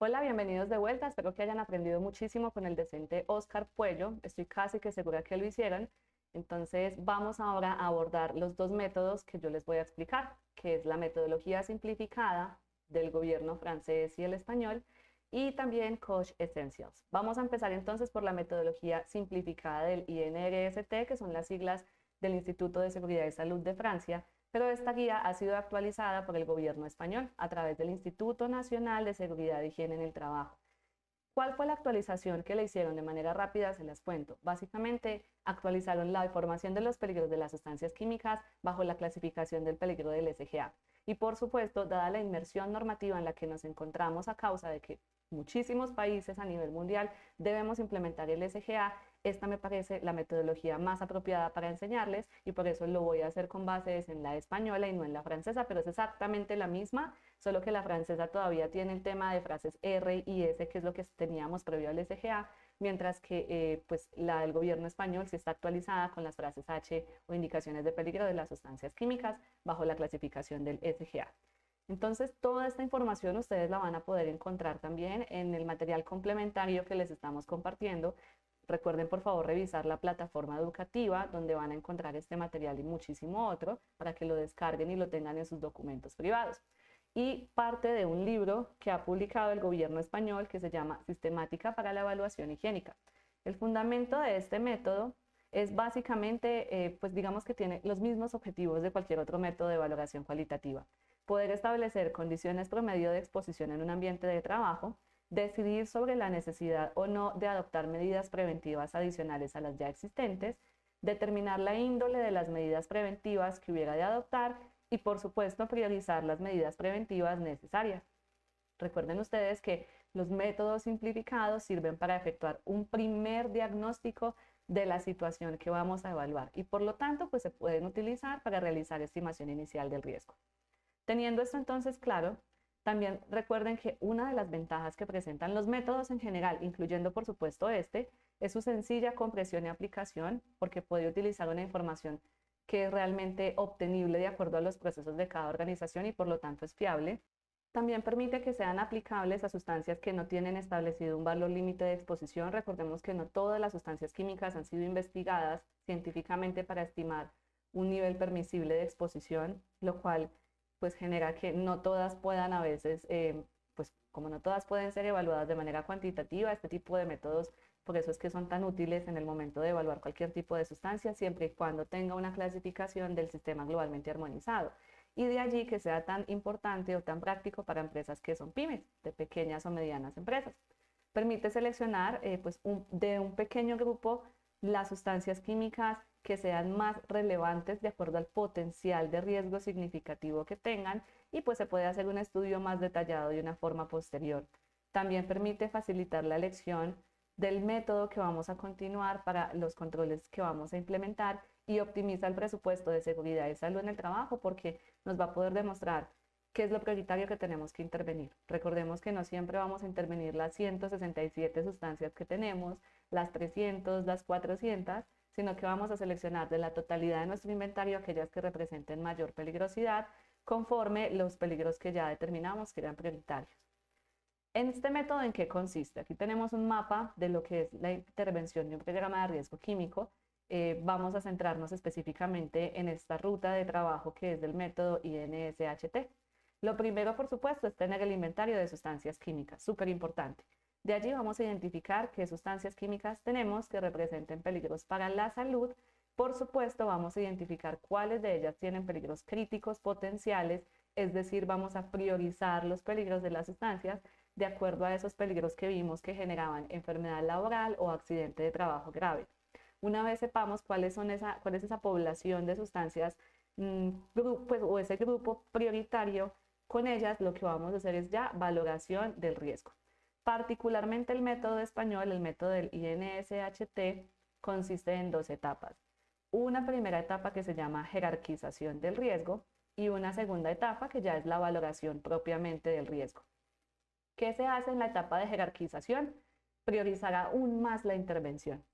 Hola, bienvenidos de vuelta. Espero que hayan aprendido muchísimo con el docente Oscar Puello. Estoy casi que segura que lo hicieron. Entonces, vamos ahora a abordar los dos métodos que yo les voy a explicar, que es la metodología simplificada del gobierno francés y el español, y también Coach Essentials. Vamos a empezar entonces por la metodología simplificada del INRST, que son las siglas del Instituto de Seguridad y Salud de Francia, pero esta guía ha sido actualizada por el gobierno español a través del Instituto Nacional de Seguridad e Higiene en el Trabajo. ¿Cuál fue la actualización que le hicieron de manera rápida? Se las cuento. Básicamente actualizaron la información de los peligros de las sustancias químicas bajo la clasificación del peligro del SGA. Y por supuesto, dada la inmersión normativa en la que nos encontramos a causa de que muchísimos países a nivel mundial debemos implementar el SGA, esta me parece la metodología más apropiada para enseñarles y por eso lo voy a hacer con bases en la española y no en la francesa, pero es exactamente la misma, solo que la francesa todavía tiene el tema de frases R y S, que es lo que teníamos previo al SGA, mientras que pues la del gobierno español sí está actualizada con las frases H o indicaciones de peligro de las sustancias químicas bajo la clasificación del SGA. Entonces, toda esta información ustedes la van a poder encontrar también en el material complementario que les estamos compartiendo. Recuerden, por favor, revisar la plataforma educativa donde van a encontrar este material y muchísimo otro para que lo descarguen y lo tengan en sus documentos privados. Y parte de un libro que ha publicado el gobierno español que se llama Sistemática para la Evaluación Higiénica. El fundamento de este método es básicamente, pues digamos que tiene los mismos objetivos de cualquier otro método de valoración cualitativa. Poder establecer condiciones promedio de exposición en un ambiente de trabajo, decidir sobre la necesidad o no de adoptar medidas preventivas adicionales a las ya existentes, determinar la índole de las medidas preventivas que hubiera de adoptar y, por supuesto, priorizar las medidas preventivas necesarias. Recuerden ustedes que los métodos simplificados sirven para efectuar un primer diagnóstico de la situación que vamos a evaluar y, por lo tanto, pues se pueden utilizar para realizar estimación inicial del riesgo. Teniendo esto entonces claro, también recuerden que una de las ventajas que presentan los métodos en general, incluyendo por supuesto este, es su sencilla comprensión y aplicación, porque puede utilizar una información que es realmente obtenible de acuerdo a los procesos de cada organización y por lo tanto es fiable. También permite que sean aplicables a sustancias que no tienen establecido un valor límite de exposición. Recordemos que no todas las sustancias químicas han sido investigadas científicamente para estimar un nivel permisible de exposición, lo cual pues genera que no todas puedan a veces, pues como no todas pueden ser evaluadas de manera cuantitativa, este tipo de métodos, por eso es que son tan útiles en el momento de evaluar cualquier tipo de sustancia, siempre y cuando tenga una clasificación del sistema globalmente armonizado. Y de allí que sea tan importante o tan práctico para empresas que son pymes, de pequeñas o medianas empresas. Permite seleccionar de un pequeño grupo las sustancias químicas que sean más relevantes de acuerdo al potencial de riesgo significativo que tengan y pues se puede hacer un estudio más detallado de una forma posterior. También permite facilitar la elección del método que vamos a continuar para los controles que vamos a implementar y optimiza el presupuesto de seguridad y salud en el trabajo porque nos va a poder demostrar qué es lo prioritario que tenemos que intervenir. Recordemos que no siempre vamos a intervenir las 167 sustancias que tenemos, las 300, las 400, sino que vamos a seleccionar de la totalidad de nuestro inventario aquellas que representen mayor peligrosidad conforme los peligros que ya determinamos que eran prioritarios. En este método, ¿en qué consiste? Aquí tenemos un mapa de lo que es la intervención de un programa de riesgo químico. Vamos a centrarnos específicamente en esta ruta de trabajo que es del método INSHT. Lo primero, por supuesto, es tener el inventario de sustancias químicas, súper importante. De allí vamos a identificar qué sustancias químicas tenemos que representen peligros para la salud. Por supuesto, vamos a identificar cuáles de ellas tienen peligros críticos potenciales, es decir, vamos a priorizar los peligros de las sustancias de acuerdo a esos peligros que vimos que generaban enfermedad laboral o accidente de trabajo grave. Una vez sepamos cuál es esa población de sustancias o ese grupo prioritario, con ellas lo que vamos a hacer es ya valoración del riesgo. Particularmente el método español, el método del INSHT, consiste en dos etapas. Una primera etapa que se llama jerarquización del riesgo y una segunda etapa que ya es la valoración propiamente del riesgo. ¿Qué se hace en la etapa de jerarquización? Priorizar aún más la intervención.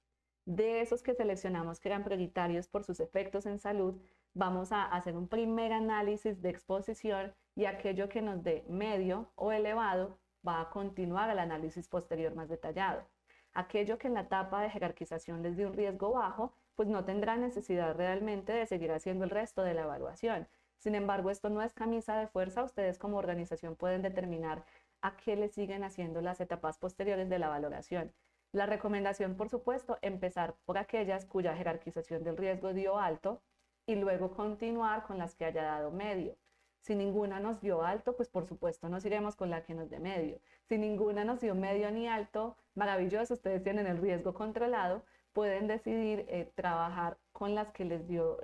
De esos que seleccionamos que eran prioritarios por sus efectos en salud, vamos a hacer un primer análisis de exposición y aquello que nos dé medio o elevado, va a continuar el análisis posterior más detallado. Aquello que en la etapa de jerarquización les dio un riesgo bajo, pues no tendrá necesidad realmente de seguir haciendo el resto de la evaluación. Sin embargo, esto no es camisa de fuerza, ustedes como organización pueden determinar a qué le siguen haciendo las etapas posteriores de la valoración. La recomendación, por supuesto, empezar por aquellas cuya jerarquización del riesgo dio alto y luego continuar con las que haya dado medio. Si ninguna nos dio alto, pues por supuesto nos iremos con la que nos dé medio. Si ninguna nos dio medio ni alto, maravilloso, ustedes tienen el riesgo controlado, pueden decidir trabajar con las que les dio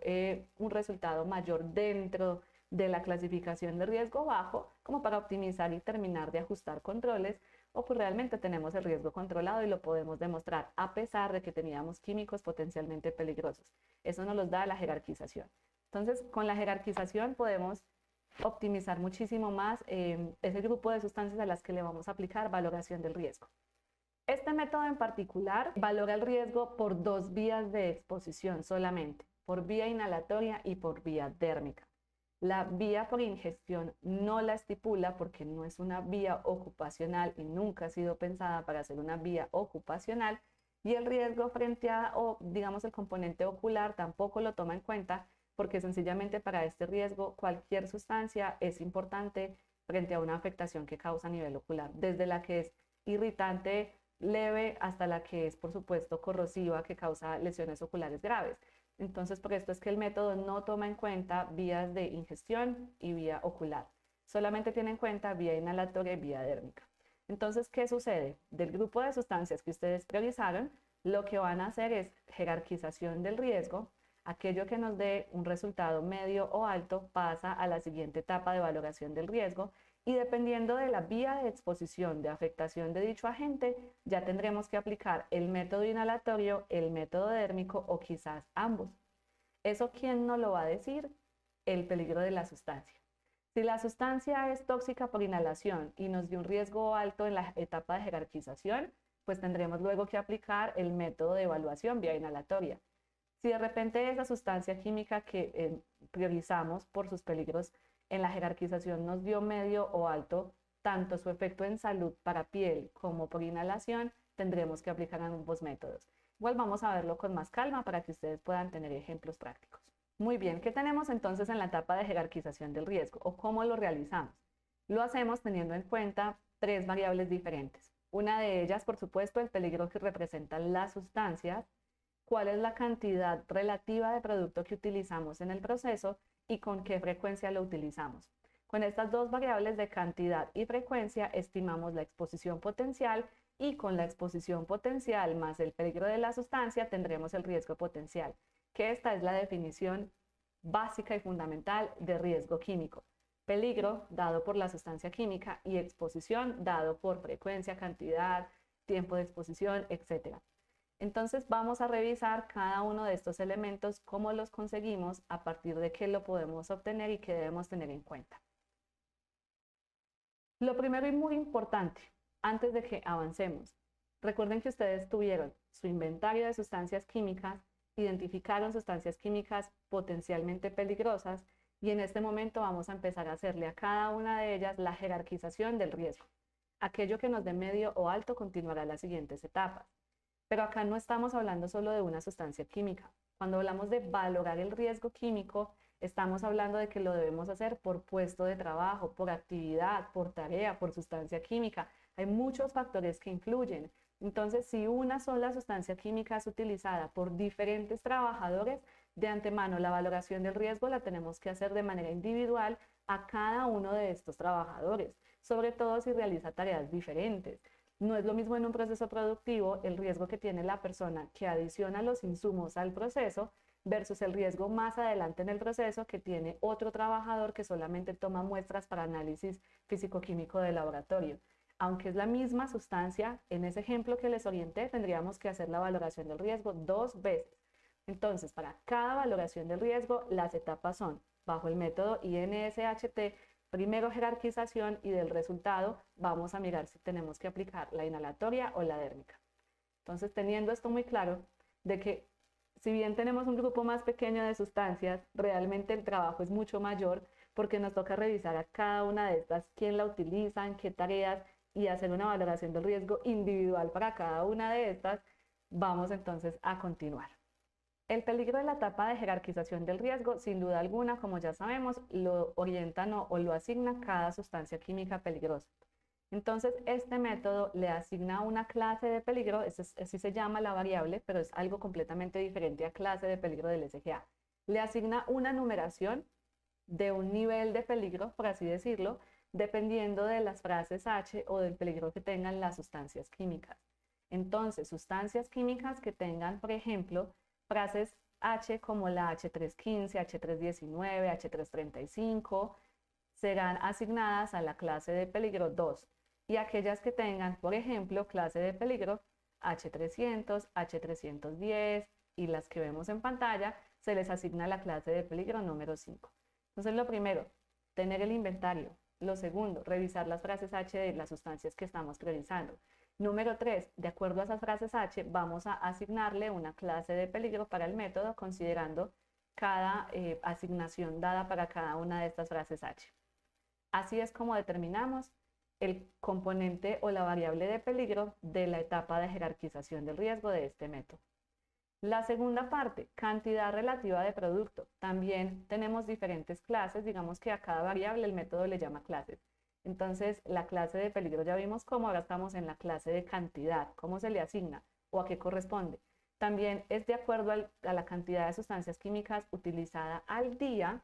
un resultado mayor dentro de la clasificación de riesgo bajo, como para optimizar y terminar de ajustar controles, o pues realmente tenemos el riesgo controlado y lo podemos demostrar a pesar de que teníamos químicos potencialmente peligrosos. Eso nos los da la jerarquización. Entonces, con la jerarquización podemos optimizar muchísimo más ese grupo de sustancias a las que le vamos a aplicar valoración del riesgo. Este método en particular valora el riesgo por dos vías de exposición solamente, por vía inhalatoria y por vía dérmica. La vía por ingestión no la estipula porque no es una vía ocupacional y nunca ha sido pensada para ser una vía ocupacional, y el riesgo frente a, o digamos, el componente ocular tampoco lo toma en cuenta porque sencillamente para este riesgo cualquier sustancia es importante frente a una afectación que causa a nivel ocular, desde la que es irritante leve hasta la que es, por supuesto, corrosiva, que causa lesiones oculares graves. Entonces, por esto es que el método no toma en cuenta vías de ingestión y vía ocular. Solamente tiene en cuenta vía inhalatoria y vía dérmica. Entonces, ¿qué sucede? Del grupo de sustancias que ustedes priorizaron, lo que van a hacer es jerarquización del riesgo. Aquello que nos dé un resultado medio o alto pasa a la siguiente etapa de valoración del riesgo, y dependiendo de la vía de exposición de afectación de dicho agente, ya tendremos que aplicar el método inhalatorio, el método dérmico o quizás ambos. ¿Eso quién nos lo va a decir? El peligro de la sustancia. Si la sustancia es tóxica por inhalación y nos dio un riesgo alto en la etapa de jerarquización, pues tendremos luego que aplicar el método de evaluación vía inhalatoria. Si de repente esa sustancia química que priorizamos por sus peligros en la jerarquización nos dio medio o alto, tanto su efecto en salud para piel como por inhalación, tendremos que aplicar ambos métodos. Igual vamos a verlo con más calma para que ustedes puedan tener ejemplos prácticos. Muy bien, ¿qué tenemos entonces en la etapa de jerarquización del riesgo o cómo lo realizamos? Lo hacemos teniendo en cuenta tres variables diferentes. Una de ellas, por supuesto, el peligro que representan las sustancias, cuál es la cantidad relativa de producto que utilizamos en el proceso y con qué frecuencia lo utilizamos. Con estas dos variables de cantidad y frecuencia estimamos la exposición potencial, y con la exposición potencial más el peligro de la sustancia tendremos el riesgo potencial, que esta es la definición básica y fundamental de riesgo químico. Peligro dado por la sustancia química y exposición dado por frecuencia, cantidad, tiempo de exposición, etc. Entonces vamos a revisar cada uno de estos elementos, cómo los conseguimos, a partir de qué lo podemos obtener y qué debemos tener en cuenta. Lo primero y muy importante, antes de que avancemos, recuerden que ustedes tuvieron su inventario de sustancias químicas, identificaron sustancias químicas potencialmente peligrosas, y en este momento vamos a empezar a hacerle a cada una de ellas la jerarquización del riesgo. Aquello que nos dé medio o alto continuará las siguientes etapas. Pero acá no estamos hablando solo de una sustancia química. Cuando hablamos de valorar el riesgo químico, estamos hablando de que lo debemos hacer por puesto de trabajo, por actividad, por tarea, por sustancia química. Hay muchos factores que influyen. Entonces, si una sola sustancia química es utilizada por diferentes trabajadores, de antemano la valoración del riesgo la tenemos que hacer de manera individual a cada uno de estos trabajadores, sobre todo si realiza tareas diferentes. No es lo mismo en un proceso productivo el riesgo que tiene la persona que adiciona los insumos al proceso versus el riesgo más adelante en el proceso que tiene otro trabajador que solamente toma muestras para análisis físico-químico de laboratorio. Aunque es la misma sustancia, en ese ejemplo que les orienté tendríamos que hacer la valoración del riesgo dos veces. Entonces, para cada valoración del riesgo, las etapas son, bajo el método INSHT, primero jerarquización, y del resultado vamos a mirar si tenemos que aplicar la inhalatoria o la dérmica. Entonces, teniendo esto muy claro, de que si bien tenemos un grupo más pequeño de sustancias, realmente el trabajo es mucho mayor porque nos toca revisar a cada una de estas, quién la utiliza, en qué tareas y hacer una valoración del riesgo individual para cada una de estas, vamos entonces a continuar. El peligro de la etapa de jerarquización del riesgo, sin duda alguna, como ya sabemos, lo orientan o lo asigna cada sustancia química peligrosa. Entonces, este método le asigna una clase de peligro, así se llama la variable, pero es algo completamente diferente a clase de peligro del SGA. Le asigna una numeración de un nivel de peligro, por así decirlo, dependiendo de las frases H o del peligro que tengan las sustancias químicas. Entonces, sustancias químicas que tengan, por ejemplo, frases H como la H315, H319, H335, serán asignadas a la clase de peligro 2. Y aquellas que tengan, por ejemplo, clase de peligro H300, H310 y las que vemos en pantalla, se les asigna la clase de peligro número 5. Entonces, lo primero, tener el inventario. Lo segundo, revisar las frases H de las sustancias que estamos priorizando. Número 3, de acuerdo a esas frases H, vamos a asignarle una clase de peligro para el método, considerando cada asignación dada para cada una de estas frases H. Así es como determinamos el componente o la variable de peligro de la etapa de jerarquización del riesgo de este método. La segunda parte, cantidad relativa de producto. También tenemos diferentes clases, digamos que a cada variable el método le llama clases. Entonces, la clase de peligro ya vimos cómo, ahora estamos en la clase de cantidad, cómo se le asigna o a qué corresponde. También es de acuerdo a la cantidad de sustancias químicas utilizada al día,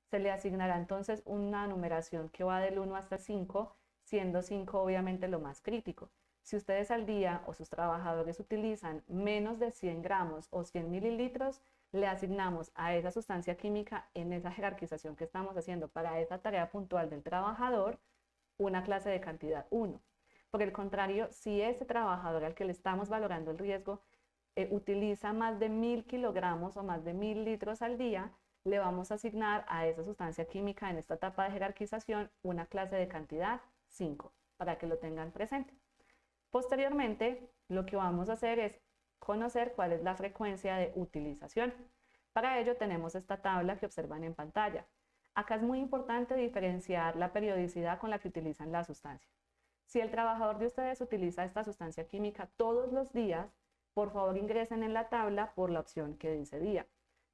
se le asignará entonces una numeración que va del 1 hasta 5, siendo 5 obviamente lo más crítico. Si ustedes al día o sus trabajadores utilizan menos de 100 gramos o 100 mililitros, le asignamos a esa sustancia química en esa jerarquización que estamos haciendo para esa tarea puntual del trabajador una clase de cantidad 1. Por el contrario, si ese trabajador al que le estamos valorando el riesgo utiliza más de 1000 kilogramos o más de 1000 litros al día, le vamos a asignar a esa sustancia química en esta etapa de jerarquización una clase de cantidad 5, para que lo tengan presente. Posteriormente, lo que vamos a hacer es conocer cuál es la frecuencia de utilización. Para ello tenemos esta tabla que observan en pantalla. Acá es muy importante diferenciar la periodicidad con la que utilizan la sustancia. Si el trabajador de ustedes utiliza esta sustancia química todos los días, por favor ingresen en la tabla por la opción que dice día.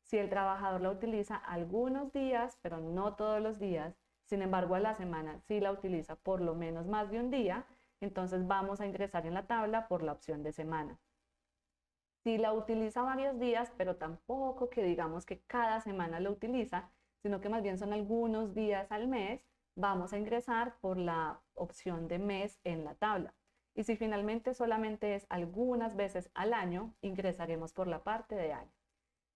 Si el trabajador la utiliza algunos días, pero no todos los días, sin embargo a la semana sí la utiliza por lo menos más de un día, entonces vamos a ingresar en la tabla por la opción de semana. Si la utiliza varios días, pero tampoco que digamos que cada semana lo utiliza, sino que más bien son algunos días al mes, vamos a ingresar por la opción de mes en la tabla. Y si finalmente solamente es algunas veces al año, ingresaremos por la parte de año.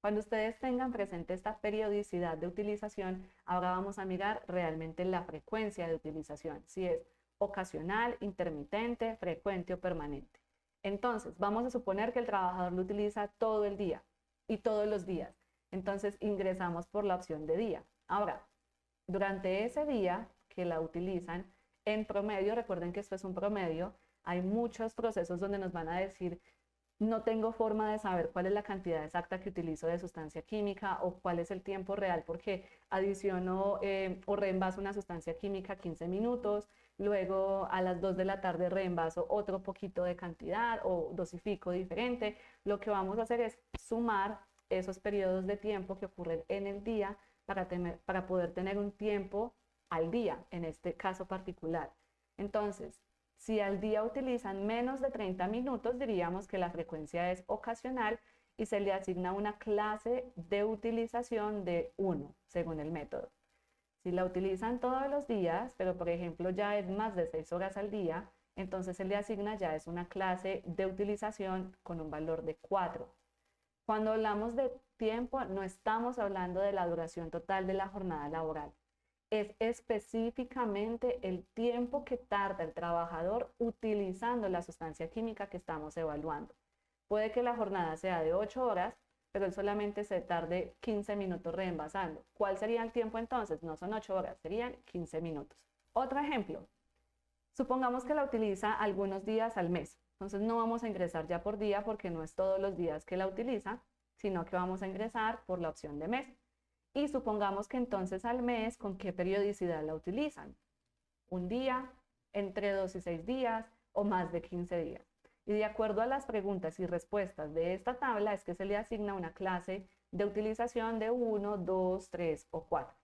Cuando ustedes tengan presente esta periodicidad de utilización, ahora vamos a mirar realmente la frecuencia de utilización, si es ocasional, intermitente, frecuente o permanente. Entonces, vamos a suponer que el trabajador lo utiliza todo el día y todos los días. Entonces, ingresamos por la opción de día. Ahora, durante ese día que la utilizan, en promedio, recuerden que esto es un promedio, hay muchos procesos donde nos van a decir no tengo forma de saber cuál es la cantidad exacta que utilizo de sustancia química o cuál es el tiempo real porque adiciono o reembaso una sustancia química 15 minutos, luego a las 2 de la tarde reembaso otro poquito de cantidad o dosifico diferente. Lo que vamos a hacer es sumar esos periodos de tiempo que ocurren en el día para poder tener un tiempo al día en este caso particular. Entonces, si al día utilizan menos de 30 minutos, diríamos que la frecuencia es ocasional y se le asigna una clase de utilización de 1, según el método. Si la utilizan todos los días, pero por ejemplo ya es más de 6 horas al día, entonces se le asigna ya es una clase de utilización con un valor de 4. Cuando hablamos de tiempo, no estamos hablando de la duración total de la jornada laboral. Es específicamente el tiempo que tarda el trabajador utilizando la sustancia química que estamos evaluando. Puede que la jornada sea de 8 horas, pero él solamente se tarde 15 minutos reenvasando. ¿Cuál sería el tiempo entonces? No son 8 horas, serían 15 minutos. Otro ejemplo, supongamos que la utiliza algunos días al mes. Entonces no vamos a ingresar ya por día porque no es todos los días que la utiliza, sino que vamos a ingresar por la opción de mes. Y supongamos que entonces al mes, ¿con qué periodicidad la utilizan? Un día, entre 2 y 6 días o más de 15 días. Y de acuerdo a las preguntas y respuestas de esta tabla es que se le asigna una clase de utilización de 1, 2, 3 o 4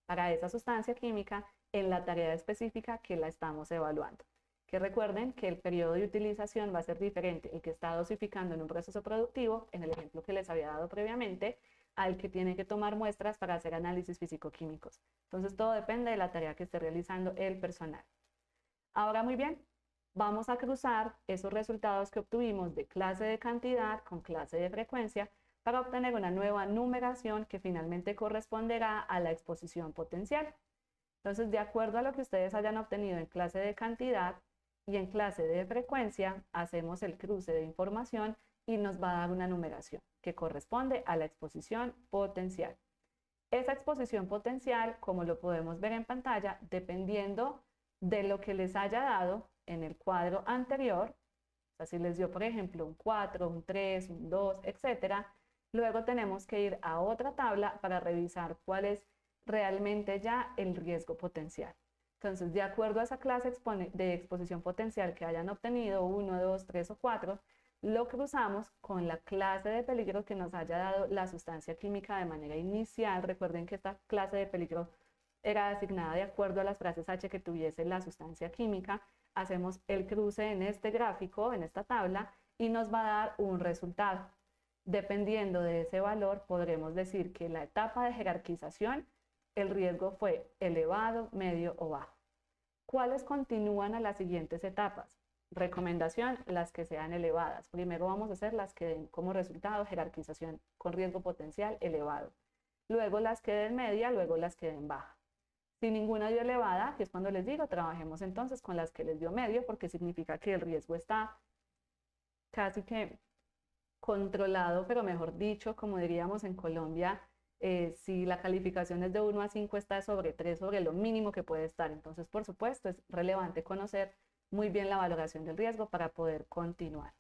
para esa sustancia química en la tarea específica que la estamos evaluando. Que recuerden que el periodo de utilización va a ser diferente el que está dosificando en un proceso productivo, en el ejemplo que les había dado previamente, al que tiene que tomar muestras para hacer análisis físico-químicos. Entonces todo depende de la tarea que esté realizando el personal. Ahora muy bien, vamos a cruzar esos resultados que obtuvimos de clase de cantidad con clase de frecuencia para obtener una nueva numeración que finalmente corresponderá a la exposición potencial. Entonces, de acuerdo a lo que ustedes hayan obtenido en clase de cantidad y en clase de frecuencia, hacemos el cruce de información y nos va a dar una numeración que corresponde a la exposición potencial. Esa exposición potencial, como lo podemos ver en pantalla, dependiendo de lo que les haya dado en el cuadro anterior, o sea, si les dio, por ejemplo, un 4, un 3, un 2, etcétera, luego tenemos que ir a otra tabla para revisar cuál es realmente ya el riesgo potencial. Entonces, de acuerdo a esa clase de exposición potencial que hayan obtenido, 1, 2, 3 o 4, lo cruzamos con la clase de peligro que nos haya dado la sustancia química de manera inicial. Recuerden que esta clase de peligro era asignada de acuerdo a las frases H que tuviese la sustancia química. Hacemos el cruce en este gráfico, en esta tabla, y nos va a dar un resultado. Dependiendo de ese valor, podremos decir que la etapa de jerarquización, el riesgo fue elevado, medio o bajo. ¿Cuáles continúan a las siguientes etapas? Recomendación, las que sean elevadas. Primero vamos a hacer las que den como resultado jerarquización con riesgo potencial elevado. Luego las que den media, luego las que den baja. Si ninguna dio elevada, que es cuando les digo, trabajemos entonces con las que les dio medio, porque significa que el riesgo está casi que controlado, pero mejor dicho, como diríamos en Colombia, si la calificación es de 1 a 5, está sobre 3, sobre lo mínimo que puede estar. Entonces, por supuesto, es relevante conocer muy bien la valoración del riesgo para poder continuar.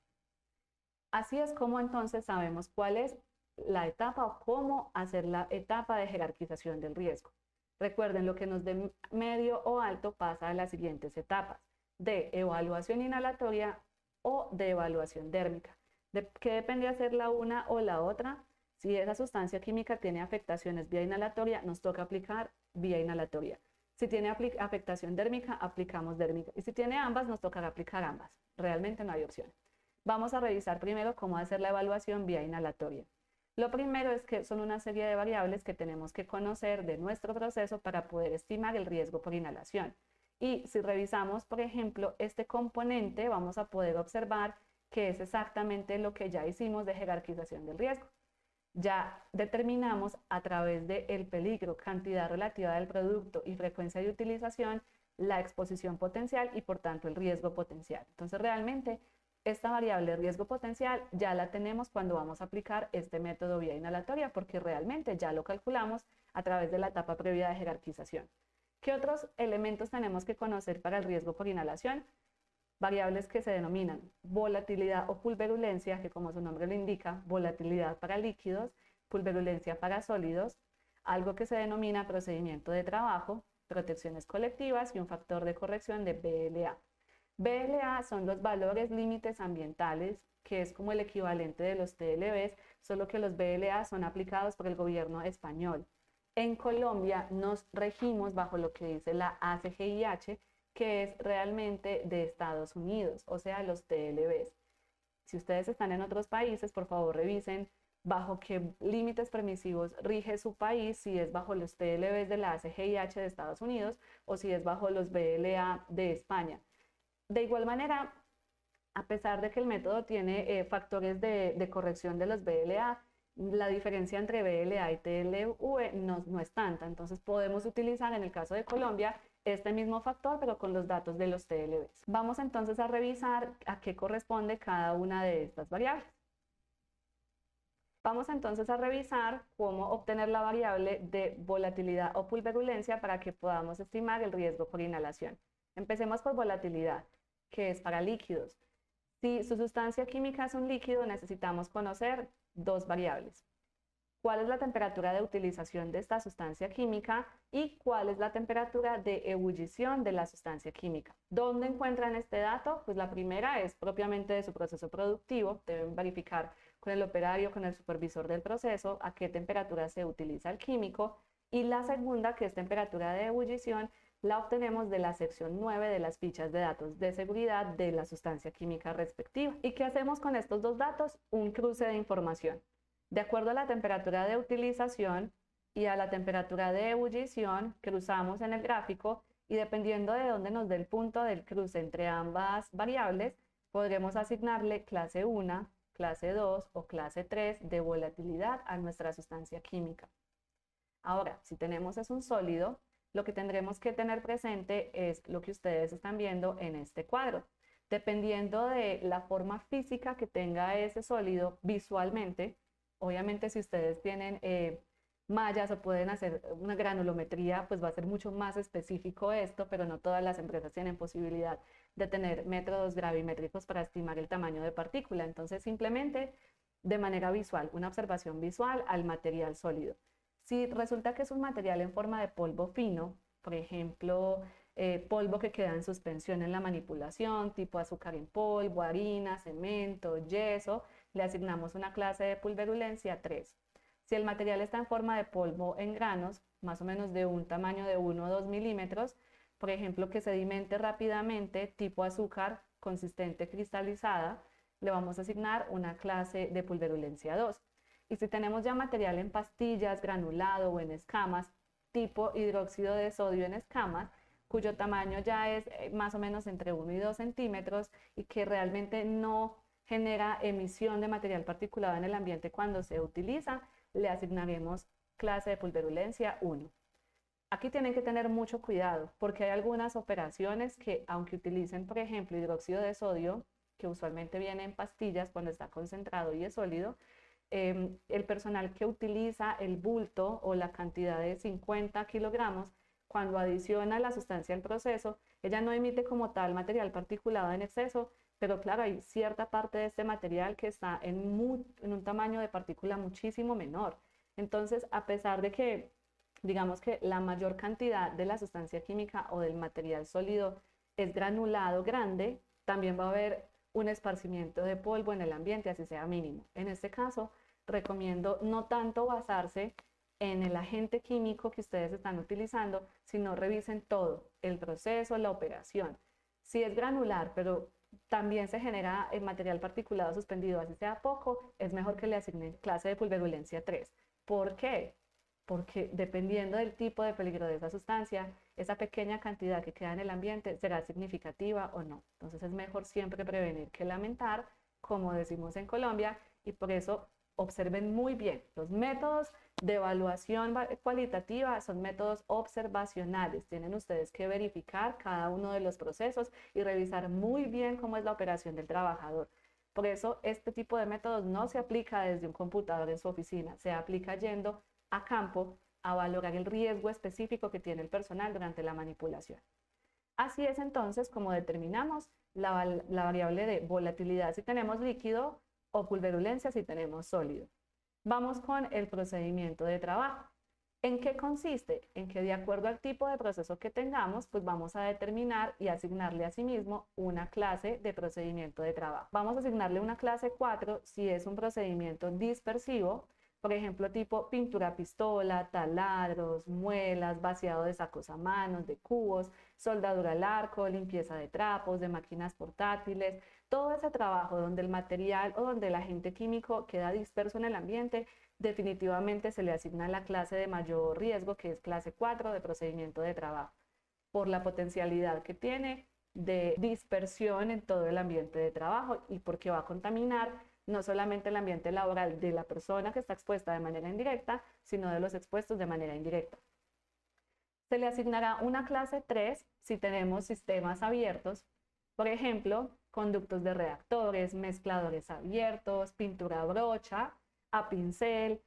Así es como entonces sabemos cuál es la etapa o cómo hacer la etapa de jerarquización del riesgo. Recuerden, lo que nos dé medio o alto pasa a las siguientes etapas, de evaluación inhalatoria o de evaluación dérmica. ¿De qué depende hacer la una o la otra? Si esa sustancia química tiene afectaciones vía inhalatoria, nos toca aplicar vía inhalatoria. Si tiene afectación dérmica, aplicamos dérmica. Y si tiene ambas, nos tocará aplicar ambas. Realmente no hay opción. Vamos a revisar primero cómo hacer la evaluación vía inhalatoria. Lo primero es que son una serie de variables que tenemos que conocer de nuestro proceso para poder estimar el riesgo por inhalación. Y si revisamos, por ejemplo, este componente, vamos a poder observar que es exactamente lo que ya hicimos de jerarquización del riesgo. Ya determinamos a través del peligro, cantidad relativa del producto y frecuencia de utilización, la exposición potencial y por tanto el riesgo potencial. Entonces realmente esta variable riesgo potencial ya la tenemos cuando vamos a aplicar este método vía inhalatoria, porque realmente ya lo calculamos a través de la etapa previa de jerarquización. ¿Qué otros elementos tenemos que conocer para el riesgo por inhalación? Variables que se denominan volatilidad o pulverulencia, que como su nombre lo indica, volatilidad para líquidos, pulverulencia para sólidos, algo que se denomina procedimiento de trabajo, protecciones colectivas y un factor de corrección de BLA. BLA son los valores límites ambientales, que es como el equivalente de los TLBs, solo que los BLA son aplicados por el gobierno español. En Colombia nos regimos bajo lo que dice la ACGIH, que es realmente de Estados Unidos, o sea, los TLBs. Si ustedes están en otros países, por favor revisen bajo qué límites permisivos rige su país, si es bajo los TLBs de la ACGIH de Estados Unidos o si es bajo los BLA de España. De igual manera, a pesar de que el método tiene factores de corrección de los BLA, la diferencia entre BLA y TLV no es tanta. Entonces podemos utilizar en el caso de Colombia este mismo factor, pero con los datos de los TLBs. Vamos entonces a revisar a qué corresponde cada una de estas variables. Vamos entonces a revisar cómo obtener la variable de volatilidad o pulverulencia para que podamos estimar el riesgo por inhalación. Empecemos por volatilidad, que es para líquidos. Si su sustancia química es un líquido, necesitamos conocer dos variables. cuál es la temperatura de utilización de esta sustancia química y cuál es la temperatura de ebullición de la sustancia química. ¿Dónde encuentran este dato? Pues la primera es propiamente de su proceso productivo. Deben verificar con el operario, con el supervisor del proceso, a qué temperatura se utiliza el químico. Y la segunda, que es temperatura de ebullición, la obtenemos de la sección 9 de las fichas de datos de seguridad de la sustancia química respectiva. ¿Y qué hacemos con estos dos datos? Un cruce de información. De acuerdo a la temperatura de utilización y a la temperatura de ebullición, cruzamos en el gráfico y dependiendo de dónde nos dé el punto del cruce entre ambas variables, podremos asignarle clase 1, clase 2 o clase 3 de volatilidad a nuestra sustancia química. Ahora, si tenemos es un sólido, lo que tendremos que tener presente es lo que ustedes están viendo en este cuadro. Dependiendo de la forma física que tenga ese sólido visualmente, obviamente si ustedes tienen mallas o pueden hacer una granulometría, pues va a ser mucho más específico esto, pero no todas las empresas tienen posibilidad de tener métodos gravimétricos para estimar el tamaño de partícula. Entonces simplemente de manera visual, una observación visual al material sólido. Si resulta que es un material en forma de polvo fino, por ejemplo, polvo que queda en suspensión en la manipulación, tipo azúcar en polvo, harina, cemento, yeso, le asignamos una clase de pulverulencia 3. Si el material está en forma de polvo en granos, más o menos de un tamaño de 1 o 2 milímetros, por ejemplo, que sedimente rápidamente, tipo azúcar consistente cristalizada, le vamos a asignar una clase de pulverulencia 2. Y si tenemos ya material en pastillas, granulado o en escamas, tipo hidróxido de sodio en escamas, cuyo tamaño ya es más o menos entre 1 y 2 centímetros y que realmente no genera emisión de material particulado en el ambiente cuando se utiliza, le asignaremos clase de pulverulencia 1. Aquí tienen que tener mucho cuidado porque hay algunas operaciones que, aunque utilicen, por ejemplo, hidróxido de sodio, que usualmente viene en pastillas cuando está concentrado y es sólido, el personal que utiliza el bulto o la cantidad de 50 kilogramos, cuando adiciona la sustancia al proceso, ella no emite como tal material particulado en exceso, pero claro, hay cierta parte de este material que está en un tamaño de partícula muchísimo menor. Entonces, a pesar de que, digamos que la mayor cantidad de la sustancia química o del material sólido es granulado grande, también va a haber un esparcimiento de polvo en el ambiente, así sea mínimo. En este caso, recomiendo no tanto basarse en el agente químico que ustedes están utilizando, sino revisen todo, el proceso, la operación. Si es granular, pero también se genera el material particulado suspendido, así sea poco, es mejor que le asignen clase de pulverulencia 3. ¿Por qué? Porque dependiendo del tipo de peligro de esa sustancia, esa pequeña cantidad que queda en el ambiente será significativa o no. Entonces es mejor siempre prevenir que lamentar, como decimos en Colombia, y por eso observen muy bien. Los métodos de evaluación cualitativa son métodos observacionales. Tienen ustedes que verificar cada uno de los procesos y revisar muy bien cómo es la operación del trabajador. Por eso este tipo de métodos no se aplica desde un computador en su oficina, se aplica yendo a campo a valorar el riesgo específico que tiene el personal durante la manipulación. Así es entonces como determinamos la variable de volatilidad si tenemos líquido o pulverulencia si tenemos sólido. Vamos con el procedimiento de trabajo. ¿En qué consiste? En que de acuerdo al tipo de proceso que tengamos, pues vamos a determinar y asignarle a sí mismo una clase de procedimiento de trabajo. Vamos a asignarle una clase 4 si es un procedimiento dispersivo, por ejemplo, tipo pintura pistola, taladros, muelas, vaciado de sacos a manos, de cubos, soldadura al arco, limpieza de trapos, de máquinas portátiles, todo ese trabajo donde el material o donde el agente químico queda disperso en el ambiente, definitivamente se le asigna la clase de mayor riesgo, que es clase 4 de procedimiento de trabajo, por la potencialidad que tiene de dispersión en todo el ambiente de trabajo y porque va a contaminar no solamente el ambiente laboral de la persona que está expuesta de manera indirecta, sino de los expuestos de manera indirecta. Se le asignará una clase 3 si tenemos sistemas abiertos, por ejemplo, conductos de reactores, mezcladores abiertos, pintura a brocha, a pincel,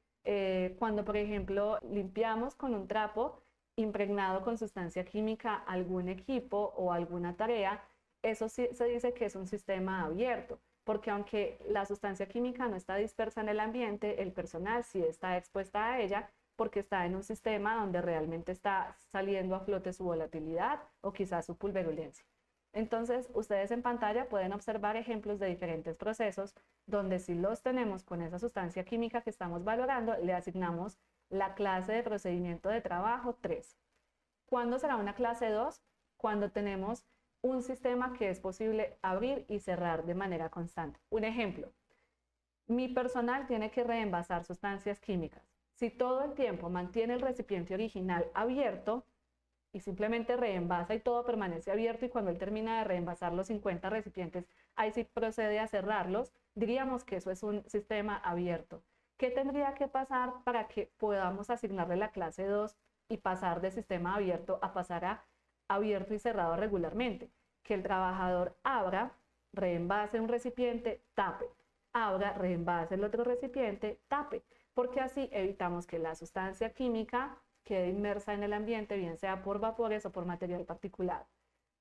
cuando por ejemplo limpiamos con un trapo impregnado con sustancia química algún equipo o alguna tarea, eso sí se dice que es un sistema abierto. porque aunque la sustancia química no está dispersa en el ambiente, el personal sí está expuesta a ella porque está en un sistema donde realmente está saliendo a flote su volatilidad o quizás su pulverulencia. Entonces, ustedes en pantalla pueden observar ejemplos de diferentes procesos donde si los tenemos con esa sustancia química que estamos valorando, le asignamos la clase de procedimiento de trabajo 3. ¿Cuándo será una clase 2? Cuando tenemos un sistema que es posible abrir y cerrar de manera constante. Un ejemplo, mi personal tiene que reenvasar sustancias químicas. Si todo el tiempo mantiene el recipiente original abierto y simplemente reenvasa y todo permanece abierto y cuando él termina de reenvasar los 50 recipientes, ahí sí procede a cerrarlos, diríamos que eso es un sistema abierto. ¿Qué tendría que pasar para que podamos asignarle la clase 2 y pasar de sistema abierto a pasar a abierto y cerrado regularmente? Que el trabajador abra, reenvase un recipiente, tape, abra, reenvase el otro recipiente, tape, porque así evitamos que la sustancia química quede inmersa en el ambiente, bien sea por vapores o por material particulado.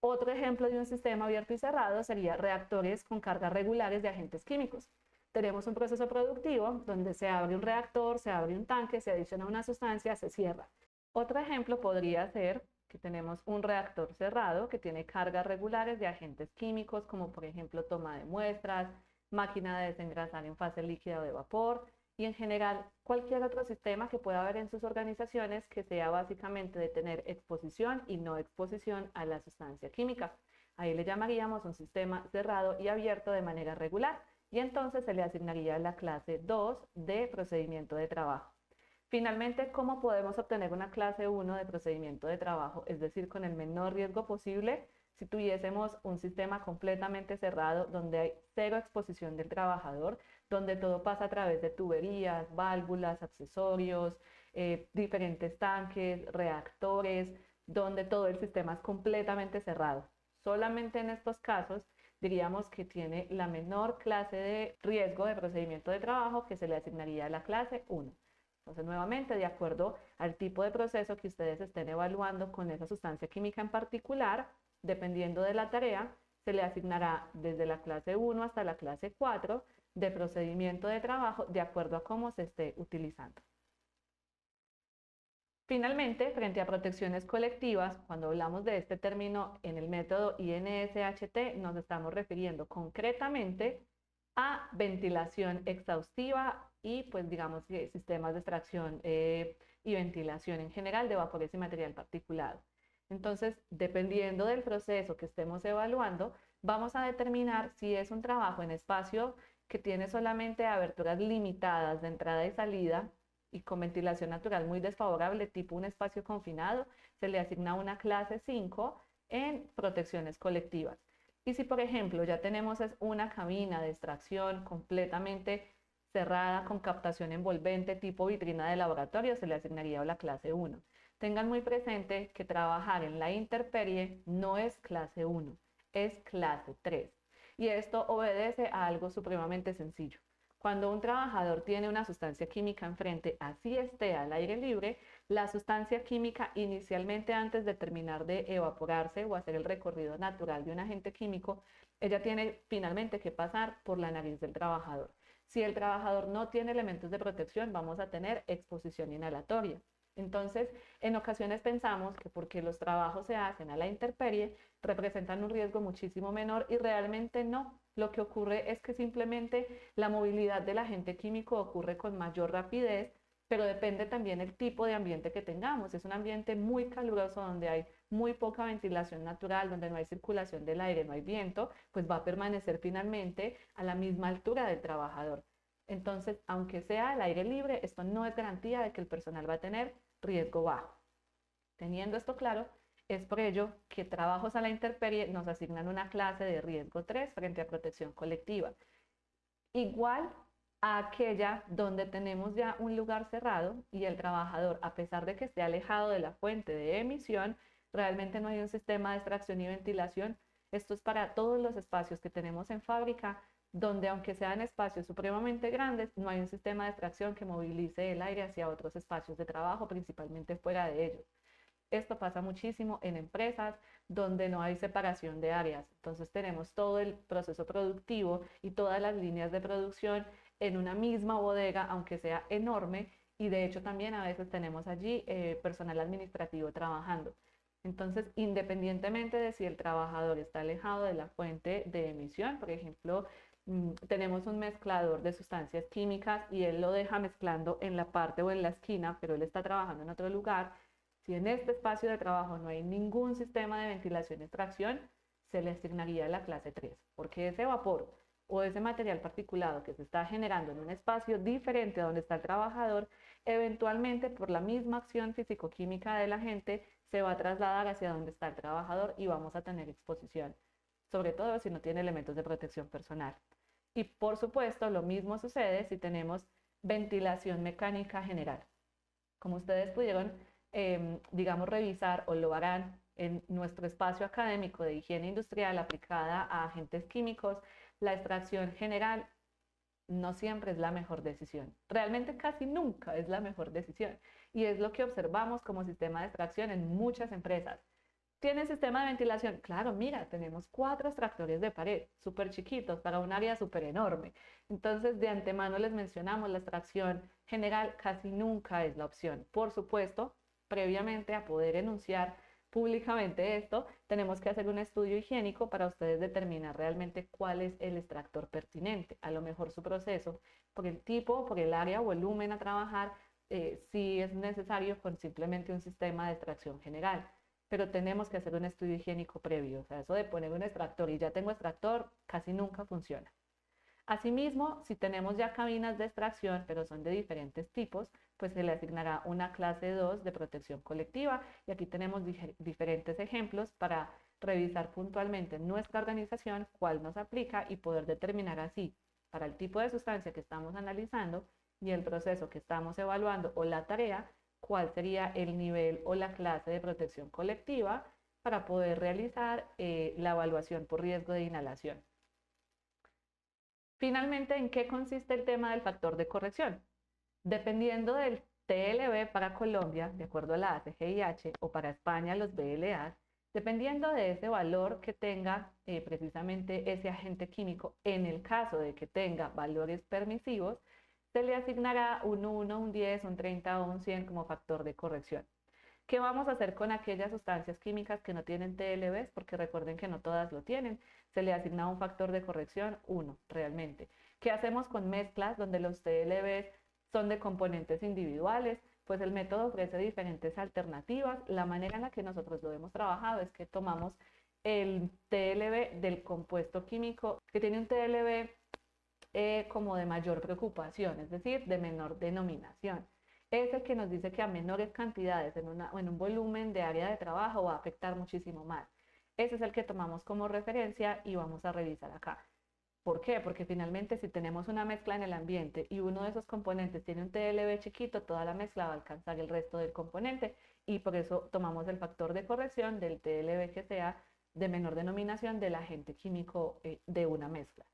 Otro ejemplo de un sistema abierto y cerrado sería reactores con cargas regulares de agentes químicos. Tenemos un proceso productivo donde se abre un reactor, se abre un tanque, se adiciona una sustancia, se cierra. Otro ejemplo podría ser que tenemos un reactor cerrado que tiene cargas regulares de agentes químicos, como por ejemplo toma de muestras, máquina de desengrasar en fase líquida o de vapor, y en general cualquier otro sistema que pueda haber en sus organizaciones que sea básicamente de tener exposición y no exposición a la sustancia química. Ahí le llamaríamos un sistema cerrado y abierto de manera regular y entonces se le asignaría la clase 2 de procedimiento de trabajo. Finalmente, ¿cómo podemos obtener una clase 1 de procedimiento de trabajo? Es decir, con el menor riesgo posible, si tuviésemos un sistema completamente cerrado donde hay cero exposición del trabajador, donde todo pasa a través de tuberías, válvulas, accesorios, diferentes tanques, reactores, donde todo el sistema es completamente cerrado. Solamente en estos casos diríamos que tiene la menor clase de riesgo de procedimiento de trabajo que se le asignaría a la clase 1. Entonces, nuevamente, de acuerdo al tipo de proceso que ustedes estén evaluando con esa sustancia química en particular, dependiendo de la tarea, se le asignará desde la clase 1 hasta la clase 4 de procedimiento de trabajo de acuerdo a cómo se esté utilizando. Finalmente, frente a protecciones colectivas, cuando hablamos de este término en el método INSHT, nos estamos refiriendo concretamente a ventilación exhaustiva y pues digamos que sistemas de extracción y ventilación en general de vapores y material particulado. Entonces, dependiendo del proceso que estemos evaluando, vamos a determinar si es un trabajo en espacio que tiene solamente aberturas limitadas de entrada y salida y con ventilación natural muy desfavorable, tipo un espacio confinado, se le asigna una clase 5 en protecciones colectivas. Y si, por ejemplo, ya tenemos una cabina de extracción completamente cerrada con captación envolvente tipo vitrina de laboratorio, se le asignaría la clase 1. Tengan muy presente que trabajar en la intemperie no es clase 1, es clase 3. Y esto obedece a algo supremamente sencillo. Cuando un trabajador tiene una sustancia química enfrente, así esté al aire libre, la sustancia química inicialmente antes de terminar de evaporarse o hacer el recorrido natural de un agente químico, ella tiene finalmente que pasar por la nariz del trabajador. Si el trabajador no tiene elementos de protección, vamos a tener exposición inhalatoria. Entonces, en ocasiones pensamos que porque los trabajos se hacen a la intemperie, representan un riesgo muchísimo menor y realmente no. Lo que ocurre es que simplemente la movilidad del agente químico ocurre con mayor rapidez, pero depende también el tipo de ambiente que tengamos. Es un ambiente muy caluroso donde hay muy poca ventilación natural, donde no hay circulación del aire, no hay viento, pues va a permanecer finalmente a la misma altura del trabajador. Entonces, aunque sea al aire libre, esto no es garantía de que el personal va a tener riesgo bajo. Teniendo esto claro, es por ello que trabajos a la intemperie nos asignan una clase de riesgo 3 frente a protección colectiva. Igual a aquella donde tenemos ya un lugar cerrado y el trabajador, a pesar de que esté alejado de la fuente de emisión, realmente no hay un sistema de extracción y ventilación. Esto es para todos los espacios que tenemos en fábrica, donde aunque sean espacios supremamente grandes, no hay un sistema de extracción que movilice el aire hacia otros espacios de trabajo, principalmente fuera de ellos. Esto pasa muchísimo en empresas donde no hay separación de áreas. Entonces tenemos todo el proceso productivo y todas las líneas de producción en una misma bodega, aunque sea enorme, y de hecho también a veces tenemos allí personal administrativo trabajando. Entonces, independientemente de si el trabajador está alejado de la fuente de emisión, por ejemplo, tenemos un mezclador de sustancias químicas y él lo deja mezclando en la parte o en la esquina, pero él está trabajando en otro lugar. Si en este espacio de trabajo no hay ningún sistema de ventilación y extracción, se le asignaría la clase 3, porque ese vapor o ese material particulado que se está generando en un espacio diferente a donde está el trabajador, eventualmente por la misma acción físico-química de la gente, se va a trasladar hacia donde está el trabajador y vamos a tener exposición, sobre todo si no tiene elementos de protección personal. Y por supuesto, lo mismo sucede si tenemos ventilación mecánica general. Como ustedes pudieron, digamos, revisar o lo harán en nuestro espacio académico de higiene industrial aplicada a agentes químicos, la extracción general no siempre es la mejor decisión. Realmente casi nunca es la mejor decisión. Y es lo que observamos como sistema de extracción en muchas empresas. ¿Tiene sistema de ventilación? Claro, mira, tenemos 4 extractores de pared, súper chiquitos, para un área súper enorme. Entonces, de antemano les mencionamos, la extracción general casi nunca es la opción. Por supuesto, previamente a poder enunciar públicamente esto, tenemos que hacer un estudio higiénico para ustedes determinar realmente cuál es el extractor pertinente. A lo mejor su proceso, por el tipo, por el área o volumen a trabajar, sí es necesario con simplemente un sistema de extracción general, pero tenemos que hacer un estudio higiénico previo. O sea, eso de poner un extractor y ya tengo extractor casi nunca funciona. Asimismo, si tenemos ya cabinas de extracción, pero son de diferentes tipos, pues se le asignará una clase 2 de protección colectiva. Y aquí tenemos diferentes ejemplos para revisar puntualmente en nuestra organización cuál nos aplica y poder determinar así, para el tipo de sustancia que estamos analizando y el proceso que estamos evaluando o la tarea, cuál sería el nivel o la clase de protección colectiva para poder realizar la evaluación por riesgo de inhalación. Finalmente, ¿en qué consiste el tema del factor de corrección? Dependiendo del TLB para Colombia, de acuerdo a la ACGIH, o para España los BLAs, dependiendo de ese valor que tenga precisamente ese agente químico, en el caso de que tenga valores permisivos, se le asignará un 1, un 10, un 30 o un 100 como factor de corrección. ¿Qué vamos a hacer con aquellas sustancias químicas que no tienen TLBs? Porque recuerden que no todas lo tienen. Se le asigna un factor de corrección 1, realmente. ¿Qué hacemos con mezclas donde los TLBs son de componentes individuales? Pues el método ofrece diferentes alternativas. La manera en la que nosotros lo hemos trabajado es que tomamos el TLB del compuesto químico que tiene un TLB como de mayor preocupación, es decir, de menor denominación. Es el que nos dice que a menores cantidades en un volumen de área de trabajo va a afectar muchísimo más. Ese es el que tomamos como referencia y vamos a revisar acá. ¿Por qué? Porque finalmente si tenemos una mezcla en el ambiente y uno de esos componentes tiene un TLB chiquito, toda la mezcla va a alcanzar el resto del componente y por eso tomamos el factor de corrección del TLB que sea de menor denominación del agente químico de una mezcla.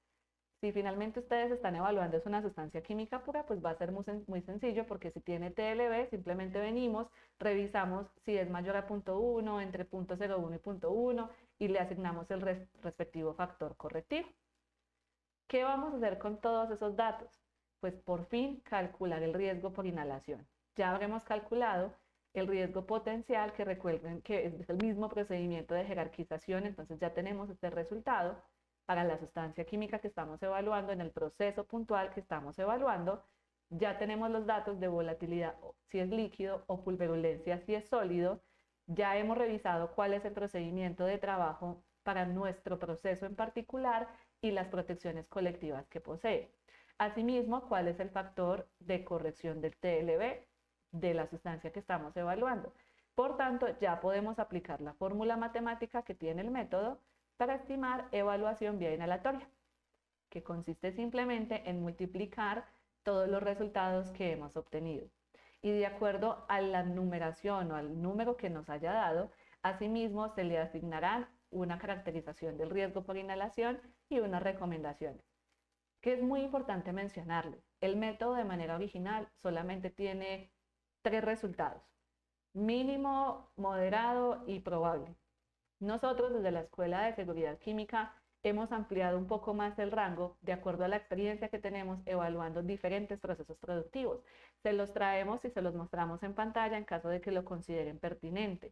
Si finalmente ustedes están evaluando es una sustancia química pura, pues va a ser muy sencillo porque si tiene TLB, simplemente venimos, revisamos si es mayor a 0.1, entre 0.01 y 0.1 y le asignamos el respectivo factor correctivo. ¿Qué vamos a hacer con todos esos datos? Pues por fin calcular el riesgo por inhalación. Ya habremos calculado el riesgo potencial, que recuerden que es el mismo procedimiento de jerarquización, entonces ya tenemos este resultado para la sustancia química que estamos evaluando, en el proceso puntual que estamos evaluando, ya tenemos los datos de volatilidad, si es líquido, o pulverulencia, si es sólido, ya hemos revisado cuál es el procedimiento de trabajo para nuestro proceso en particular y las protecciones colectivas que posee. Asimismo, cuál es el factor de corrección del TLB de la sustancia que estamos evaluando. Por tanto, ya podemos aplicar la fórmula matemática que tiene el método para estimar evaluación vía inhalatoria, que consiste simplemente en multiplicar todos los resultados que hemos obtenido. Y de acuerdo a la numeración o al número que nos haya dado, asimismo se le asignarán una caracterización del riesgo por inhalación y unas recomendaciones. Que es muy importante mencionarles, el método de manera original solamente tiene 3 resultados: mínimo, moderado y probable. Nosotros desde la Escuela de Seguridad Química hemos ampliado un poco más el rango de acuerdo a la experiencia que tenemos evaluando diferentes procesos productivos. Se los traemos y se los mostramos en pantalla en caso de que lo consideren pertinente.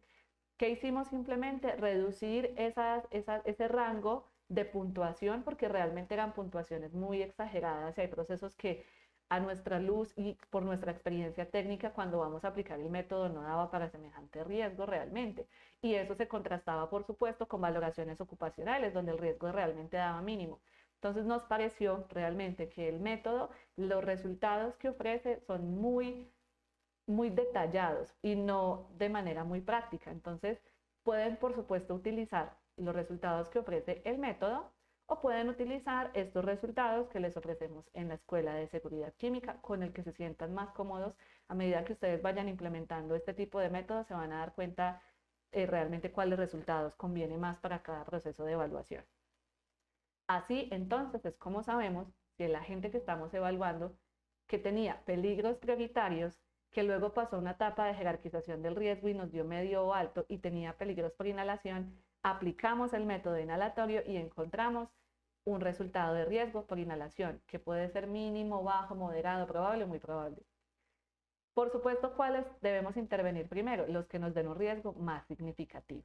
¿Qué hicimos? Simplemente reducir ese rango de puntuación porque realmente eran puntuaciones muy exageradas y hay procesos que a nuestra luz y por nuestra experiencia técnica cuando vamos a aplicar el método no daba para semejante riesgo realmente. Y eso se contrastaba, por supuesto, con valoraciones ocupacionales donde el riesgo realmente daba mínimo. Entonces nos pareció realmente que el método, los resultados que ofrece son muy detallados y no de manera muy práctica. Entonces, pueden, por supuesto, utilizar los resultados que ofrece el método o pueden utilizar estos resultados que les ofrecemos en la Escuela de Seguridad Química, con el que se sientan más cómodos. A medida que ustedes vayan implementando este tipo de métodos, se van a dar cuenta realmente cuáles resultados conviene más para cada proceso de evaluación. Así, entonces, es como sabemos si el agente que estamos evaluando, que tenía peligros prioritarios, que luego pasó una etapa de jerarquización del riesgo y nos dio medio o alto y tenía peligros por inhalación, aplicamos el método inhalatorio y encontramos un resultado de riesgo por inhalación, que puede ser mínimo, bajo, moderado, probable o muy probable. Por supuesto, ¿cuáles debemos intervenir primero? Los que nos den un riesgo más significativo.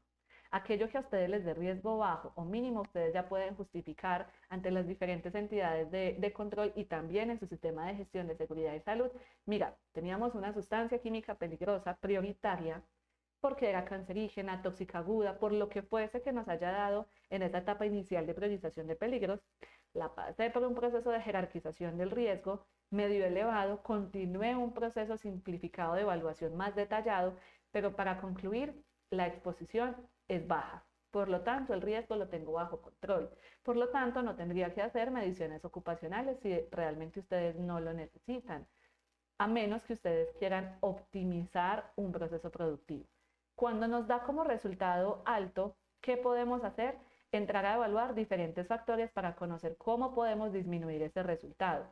Aquello que a ustedes les dé riesgo bajo o mínimo, ustedes ya pueden justificar ante las diferentes entidades de control y también en su sistema de gestión de seguridad y salud. Mira, teníamos una sustancia química peligrosa prioritaria porque era cancerígena, tóxica aguda, por lo que fuese que nos haya dado en esa etapa inicial de priorización de peligros, la pasé por un proceso de jerarquización del riesgo medio elevado, continué un proceso simplificado de evaluación más detallado, pero para concluir, la exposición es baja. Por lo tanto, el riesgo lo tengo bajo control. Por lo tanto, no tendría que hacer mediciones ocupacionales si realmente ustedes no lo necesitan, a menos que ustedes quieran optimizar un proceso productivo. Cuando nos da como resultado alto, ¿qué podemos hacer? Entrar a evaluar diferentes factores para conocer cómo podemos disminuir ese resultado.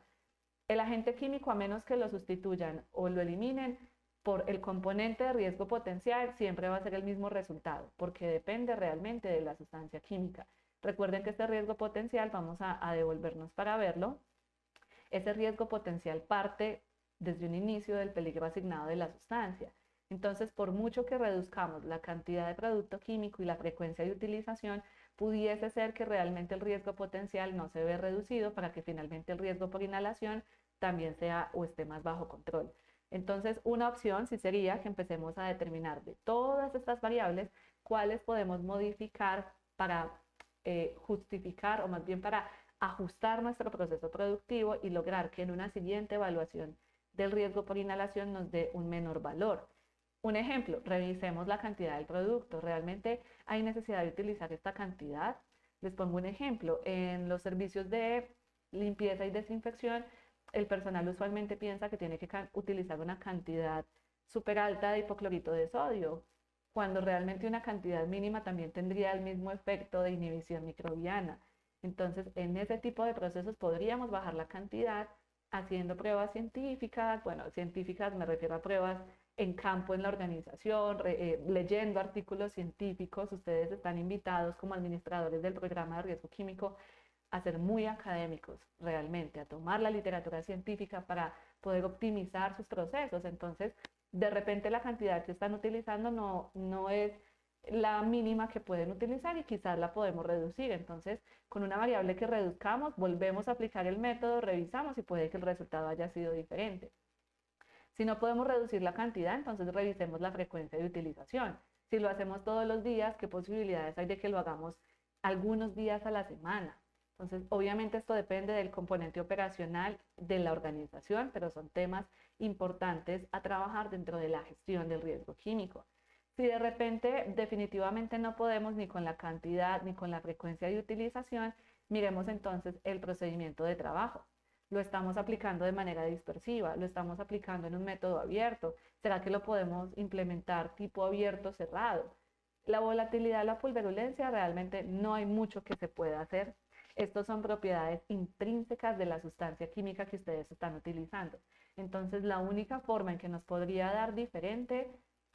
El agente químico, a menos que lo sustituyan o lo eliminen por el componente de riesgo potencial, siempre va a ser el mismo resultado, porque depende realmente de la sustancia química. Recuerden que este riesgo potencial, vamos a devolvernos para verlo, ese riesgo potencial parte desde un inicio del peligro asignado de la sustancia. Entonces, por mucho que reduzcamos la cantidad de producto químico y la frecuencia de utilización, pudiese ser que realmente el riesgo potencial no se ve reducido para que finalmente el riesgo por inhalación también sea o esté más bajo control. Entonces, una opción sí sería que empecemos a determinar de todas estas variables cuáles podemos modificar para justificar o más bien para ajustar nuestro proceso productivo y lograr que en una siguiente evaluación del riesgo por inhalación nos dé un menor valor. Un ejemplo, revisemos la cantidad del producto. ¿Realmente hay necesidad de utilizar esta cantidad? Les pongo un ejemplo. En los servicios de limpieza y desinfección, el personal usualmente piensa que tiene que utilizar una cantidad súper alta de hipoclorito de sodio, cuando realmente una cantidad mínima también tendría el mismo efecto de inhibición microbiana. Entonces, en ese tipo de procesos podríamos bajar la cantidad haciendo pruebas científicas. Bueno, científicas me refiero a pruebas en campo en la organización, leyendo artículos científicos. Ustedes están invitados como administradores del programa de riesgo químico a ser muy académicos realmente, a tomar la literatura científica para poder optimizar sus procesos. Entonces, de repente la cantidad que están utilizando no es la mínima que pueden utilizar y quizás la podemos reducir. Entonces, con una variable que reduzcamos, volvemos a aplicar el método, revisamos y puede que el resultado haya sido diferente. Si no podemos reducir la cantidad, entonces revisemos la frecuencia de utilización. Si lo hacemos todos los días, ¿qué posibilidades hay de que lo hagamos algunos días a la semana? Entonces, obviamente esto depende del componente operacional de la organización, pero son temas importantes a trabajar dentro de la gestión del riesgo químico. Si de repente definitivamente no podemos ni con la cantidad ni con la frecuencia de utilización, miremos entonces el procedimiento de trabajo. Lo estamos aplicando de manera dispersiva, lo estamos aplicando en un método abierto. ¿Será que lo podemos implementar tipo abierto cerrado? La volatilidad, la pulverulencia, realmente no hay mucho que se pueda hacer. Estos son propiedades intrínsecas de la sustancia química que ustedes están utilizando. Entonces, la única forma en que nos podría dar diferente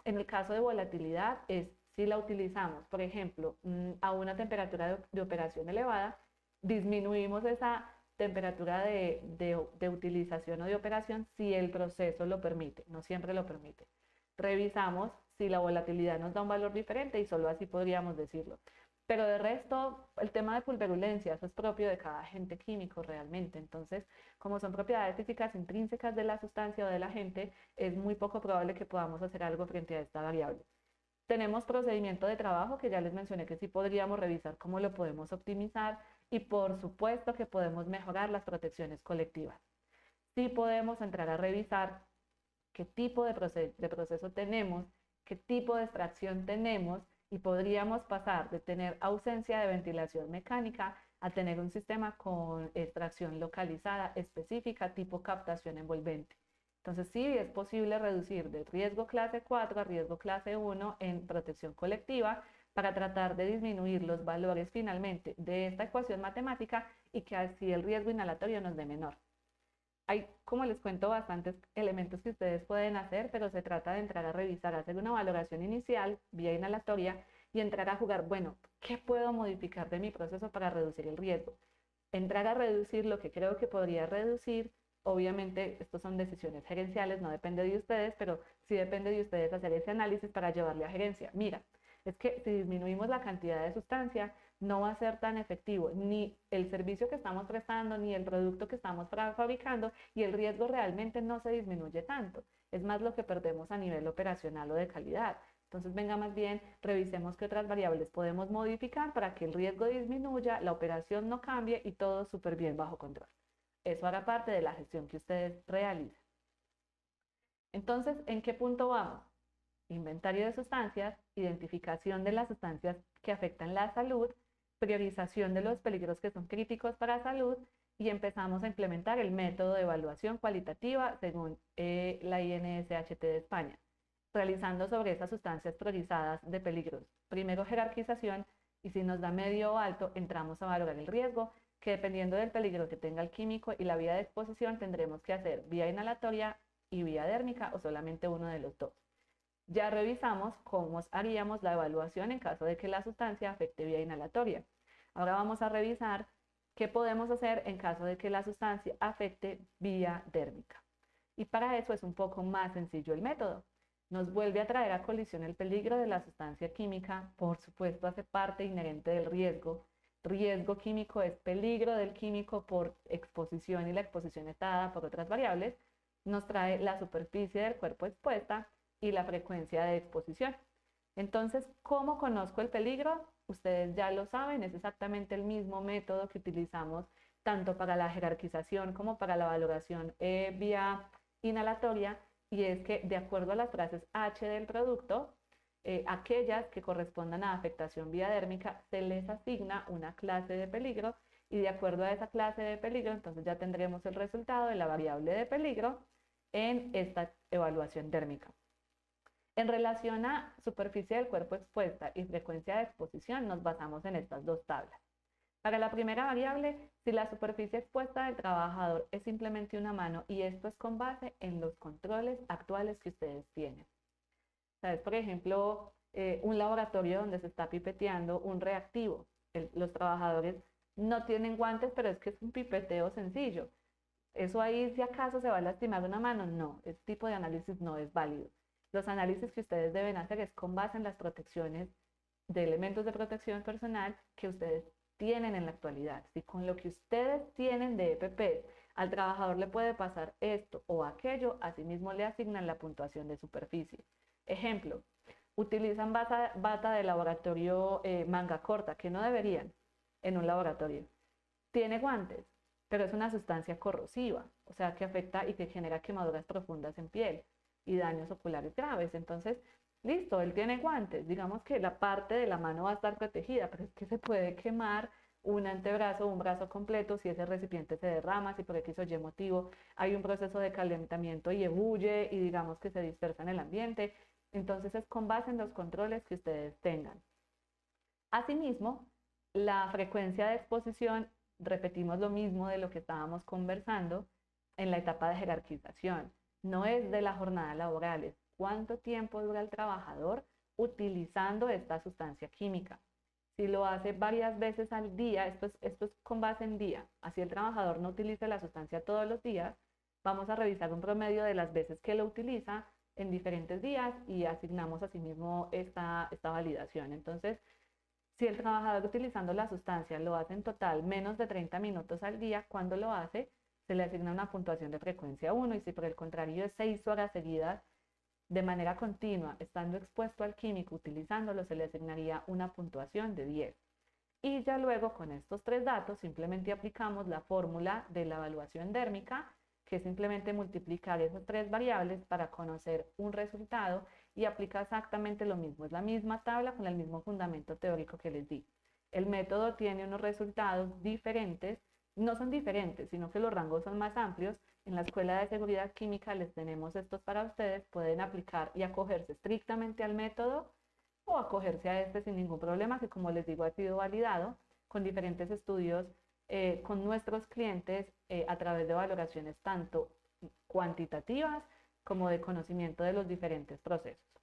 en el caso de volatilidad es Si la utilizamos, por ejemplo, a una temperatura de operación elevada, disminuimos esa temperatura de utilización o de operación si el proceso lo permite, no siempre lo permite. Revisamos si la volatilidad nos da un valor diferente y solo así podríamos decirlo. Pero de resto, el tema de pulverulencia, eso es propio de cada agente químico realmente. Entonces, como son propiedades físicas intrínsecas de la sustancia o del agente, es muy poco probable que podamos hacer algo frente a esta variable. Tenemos procedimiento de trabajo que ya les mencioné que sí podríamos revisar cómo lo podemos optimizar y por supuesto que podemos mejorar las protecciones colectivas. Sí podemos entrar a revisar qué tipo de proceso tenemos, qué tipo de extracción tenemos y podríamos pasar de tener ausencia de ventilación mecánica a tener un sistema con extracción localizada específica tipo captación envolvente. Entonces sí es posible reducir de riesgo clase 4 a riesgo clase 1 en protección colectiva para tratar de disminuir los valores finalmente de esta ecuación matemática y que así el riesgo inhalatorio nos dé menor. Hay, como les cuento, bastantes elementos que ustedes pueden hacer, pero se trata de entrar a revisar, hacer una valoración inicial vía inhalatoria y entrar a jugar, bueno, ¿qué puedo modificar de mi proceso para reducir el riesgo? Entrar a reducir lo que creo que podría reducir. Obviamente, estas son decisiones gerenciales, no depende de ustedes, pero sí depende de ustedes hacer ese análisis para llevarle a gerencia. Mira, es que si disminuimos la cantidad de sustancia, no va a ser tan efectivo ni el servicio que estamos prestando, ni el producto que estamos fabricando, y el riesgo realmente no se disminuye tanto. Es más lo que perdemos a nivel operacional o de calidad. Entonces, venga, más bien, revisemos qué otras variables podemos modificar para que el riesgo disminuya, la operación no cambie y todo súper bien bajo control. Eso hará parte de la gestión que ustedes realicen. Entonces, ¿en qué punto vamos? Inventario de sustancias, identificación de las sustancias que afectan la salud, priorización de los peligros que son críticos para la salud y empezamos a implementar el método de evaluación cualitativa según la INSHT de España, realizando sobre esas sustancias priorizadas de peligros. Primero jerarquización y si nos da medio o alto, entramos a valorar el riesgo, que dependiendo del peligro que tenga el químico y la vía de exposición, tendremos que hacer vía inhalatoria y vía dérmica o solamente uno de los dos. Ya revisamos cómo haríamos la evaluación en caso de que la sustancia afecte vía inhalatoria. Ahora vamos a revisar qué podemos hacer en caso de que la sustancia afecte vía dérmica. Y para eso es un poco más sencillo el método. Nos vuelve a traer a colisión el peligro de la sustancia química, por supuesto hace parte inherente del riesgo. Riesgo químico es peligro del químico por exposición y la exposición está dada por otras variables. Nos trae la superficie del cuerpo expuesta y la frecuencia de exposición. Entonces, ¿cómo conozco el peligro? Ustedes ya lo saben, es exactamente el mismo método que utilizamos tanto para la jerarquización como para la valoración vía inhalatoria, y es que de acuerdo a las frases H del producto, aquellas que correspondan a afectación vía dérmica, se les asigna una clase de peligro y de acuerdo a esa clase de peligro, entonces ya tendremos el resultado de la variable de peligro en esta evaluación dérmica. En relación a superficie del cuerpo expuesta y frecuencia de exposición, nos basamos en estas dos tablas. Para la primera variable, si la superficie expuesta del trabajador es simplemente una mano, y esto es con base en los controles actuales que ustedes tienen. ¿Sabes? Por ejemplo, un laboratorio donde se está pipeteando un reactivo. Los trabajadores no tienen guantes, pero es que es un pipeteo sencillo. ¿Eso ahí si acaso se va a lastimar una mano? No, este tipo de análisis no es válido. Los análisis que ustedes deben hacer es con base en las protecciones de elementos de protección personal que ustedes tienen en la actualidad. Si con lo que ustedes tienen de EPP al trabajador le puede pasar esto o aquello, asimismo le asignan la puntuación de superficie. Ejemplo, utilizan bata de laboratorio manga corta, que no deberían en un laboratorio. Tiene guantes, pero es una sustancia corrosiva, o sea que afecta y que genera quemaduras profundas en piel y daños oculares graves. Entonces, listo, él tiene guantes, digamos que la parte de la mano va a estar protegida, pero es que se puede quemar un antebrazo o un brazo completo si ese recipiente se derrama, si por X o Y motivo hay un proceso de calentamiento y ebulle y digamos que se dispersa en el ambiente. Entonces es con base en los controles que ustedes tengan. Asimismo, la frecuencia de exposición, repetimos lo mismo de lo que estábamos conversando en la etapa de jerarquización. No es de la jornada laboral, es cuánto tiempo dura el trabajador utilizando esta sustancia química. Si lo hace varias veces al día, esto es con base en día, así el trabajador no utilice la sustancia todos los días, vamos a revisar un promedio de las veces que lo utiliza en diferentes días y asignamos asimismo esta validación. Entonces, si el trabajador utilizando la sustancia lo hace en total menos de 30 minutos al día, cuando lo hace, se le asigna una puntuación de frecuencia 1 y si por el contrario es 6 horas seguidas de manera continua, estando expuesto al químico, utilizándolo, se le asignaría una puntuación de 10. Y ya luego con estos tres datos simplemente aplicamos la fórmula de la evaluación dérmica, que es simplemente multiplicar esas tres variables para conocer un resultado y aplica exactamente lo mismo. Es la misma tabla con el mismo fundamento teórico que les di. El método tiene unos resultados diferentes, no son diferentes, sino que los rangos son más amplios. En la Escuela de Seguridad Química les tenemos estos para ustedes, pueden aplicar y acogerse estrictamente al método o acogerse a este sin ningún problema, que como les digo ha sido validado con diferentes estudios con nuestros clientes a través de valoraciones tanto cuantitativas como de conocimiento de los diferentes procesos.